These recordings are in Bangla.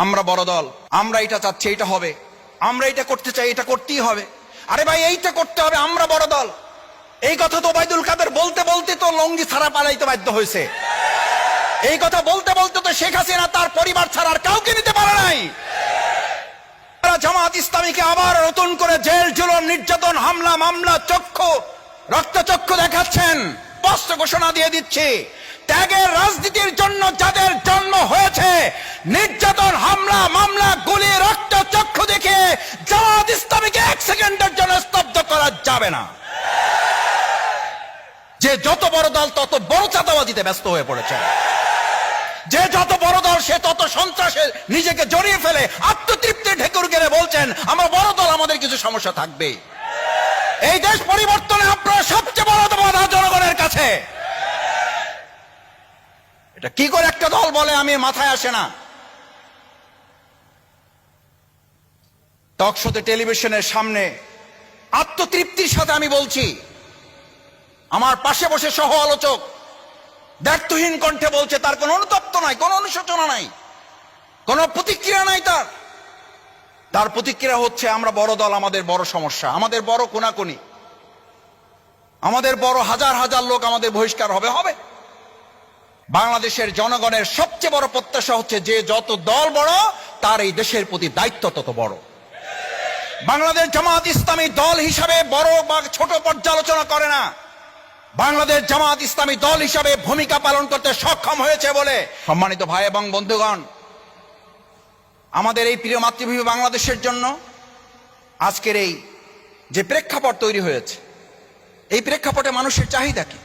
আমরা বড় দল, আমরা এটা চাচ্ছি, এটা হবে, আমরা এটা করতে চাই, এটা করতেই হবে। আরে ভাই এইটা করতে হবে, আমরা বড় দল। এই কথা তো ওবায়দুল কাদের বলতে বলতে তো লঙ্গি ছাড়া পালাইতে বাধ্য হয়েছে। এই কথা বলতে বলতে তো শেখ হাসিনা তার পরিবার ছাড়া আর কাউকে নিতে পারে নাই। জামাত ইসলামীকে আবার নতুন করে জেল জুলুম নির্যাতন হামলা মামলা রক্তচক্ষু দেখাচ্ছেন। স্পষ্ট ঘোষণা দিয়ে দিচ্ছি, ত্যাগের রাজনীতির জন্য যাদের জন্ম হয়েছে, নির্যাতন হামলা মামলা গুলি রক্তচক্ষু দেখে জামাত ইসলামীকে এক সেকেন্ডের জন্য স্তব্ধ করা যাবে না। যে যত বড় দল তত বড় চাঁদাবাজিতে ব্যস্ত হয়ে পড়েছে, যে যত বড় দল সে তত সন্ত্রাসে নিজেকে জড়িয়ে ফেলে আত্মতৃপ্তির ঢেকুর গেড়ে বলছেন আমরা বড় দল, আমাদের কিছু সমস্যা থাকবে। এই দেশ পরিবর্তনে আপনারা সবচেয়ে বড় বাধা জনগণের কাছে। এটা কি করে একটা দল বলে আমি মাথায় আসে না। টকশোতে টেলিভিশনের সামনে আত্মতৃপ্তির সাথে আমি বলছি, আমার পাশে বসে সহ আলোচক দ্ব্যর্থহীন কণ্ঠে বলছে, তার কোনো অনুতপ্ত নাই, কোনো অনুশোচনা নাই, কোনো প্রতিক্রিয়া নাই। তার প্রতিক্রিয়া হচ্ছে আমরা বড় দল, আমাদের বড় সমস্যা, আমাদের বড় কোনাকুনি, আমাদের বড় হাজার হাজার লোক আমাদের বহিষ্কার হবে। বাংলাদেশের জনগণের সবচেয়ে বড় প্রত্যাশা হচ্ছে যে যত দল বড় তার এই দেশের প্রতি দায়িত্ব তত বড়। বাংলাদেশ জামাত ইসলামী দল হিসাবে বড় বা ছোট পর্যালোচনা করে না। বাংলাদেশ জামাত ইসলামী দল হিসাবে ভূমিকা পালন করতে সক্ষম হয়েছে বলে, সম্মানিত ভাই এবং বন্ধুগণ, আমাদের এই প্রিয় মাতৃভূমি বাংলাদেশের জন্য আজকের এই যে প্রেক্ষাপট তৈরি হয়েছে, এই প্রেক্ষাপটে মানুষের চাহিদা কি?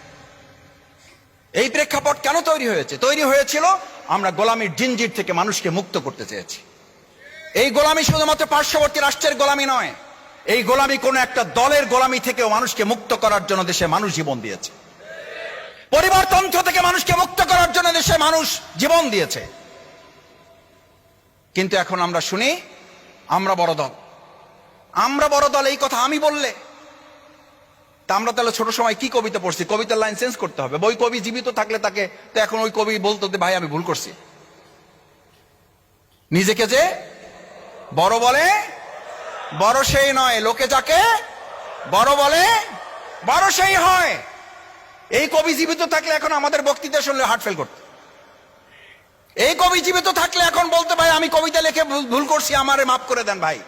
এই প্রেক্ষাপট কেন তৈরি হয়েছে? তৈরি হয়েছিল আমরা গোলামীর জিনজির থেকে মানুষকে মুক্ত করতে চেয়েছি। এই গোলামী শুধুমাত্র পার্শ্ববর্তী রাষ্ট্রের গোলামী নয়, এই গোলামী কোন একটা দলের গোলামী থেকেও মানুষকে মুক্ত করার জন্য দেশে মানুষ জীবন দিয়েছে। পরিবারতন্ত্র থেকে মানুষকে মুক্ত করার জন্য দেশে মানুষ জীবন দিয়েছে। কিন্তু এখন আমরা শুনি আমরা বড় দল, আমরা বড় দল। এই কথা আমি বললে তা আমরা তাহলে ছোট সময় কি কবিতা পড়ছি, কবিতার লাইন চেঞ্জ করতে হবে। ওই কবি জীবিত থাকলে তাকে তো এখন ওই কবি বলতো ভাই আমি ভুল করছি। নিজেকে যে বড় বলে বড় সেই নয়, লোকে যাকে বড় বলে বড় সেই হয়। এই কবি জীবিত থাকলে এখন আমাদের বক্তৃতা শুনলে হার্ট ফেল করত। এই কবি জীবিত থাকলে এখন বলতে ভাই আমি কবিতা লিখে ভুল করছি, আমারে মাফ করে দেন ভাই।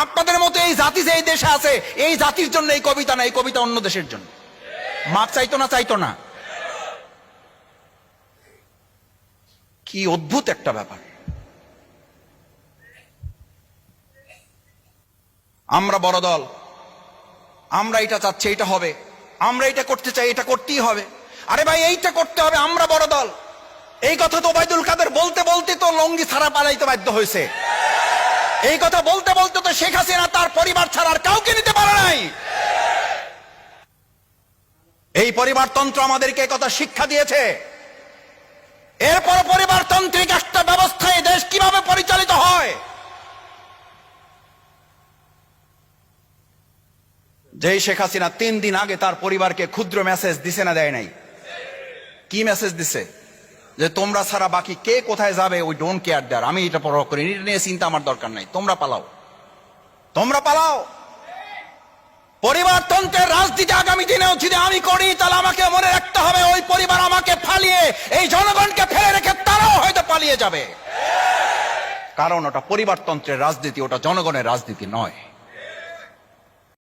আপনাদের মতো এই জাতি যে এই দেশে আছে, এই জাতির জন্য এই কবিতা না, এই কবিতা অন্য দেশের জন্য। মাপ চাইতো না। কি অদ্ভুত একটা ব্যাপার। আমরা বড় দল, আমরা এটা চাচ্ছি, এটা হবে, আমরা এটা করতে চাই, এটা করতেই হবে। আরে ভাই এইটা করতে হবে, আমরা বড় দল। এই কথা তো ওবায়দুল কাদের বলতে বলতে তো লঙ্গি ছাড়া পালাইতে বাধ্য হয়েছে। এই কথা বলতে বলতে তো শেখ হাসিনা তার পরিবার ছাড়া আর কাউকে নিতে পারে নাই। এই পরিবারতন্ত্র আমাদেরকে এই কথা শিক্ষা দিয়েছে। এরপর পরিবারতান্ত্রিক একটা ব্যবস্থায় দেশ কিভাবে পরিচালিত হয়। যেই শেখ হাসিনা 3 দিন আগে তার পরিবারকে ক্ষুদ্র মেসেজ দিছে না দেয় নাই? কি মেসেজ দিছে? যে তোমরা ছাড়া বাকি কে কোথায় যাবে ওই ডোন্ট কেয়ার দেয়ার, আমি এটা পরোয়া করি, এটা নিয়ে চিন্তা আমার দরকার নাই, তোমরা পালাও। পরিবারতন্ত্রের রাজনীতি আগামী দিনেও যদি আমি করি তাহলে আমাকে মনে রাখতে হবে ওই পরিবার আমাকে ফালিয়ে এই জনগণকে ফেলে রেখে তারাও হয়তো পালিয়ে যাবে। কারণ ওটা পরিবারতন্ত্রের রাজনীতি, ওটা জনগণের রাজনীতি নয়।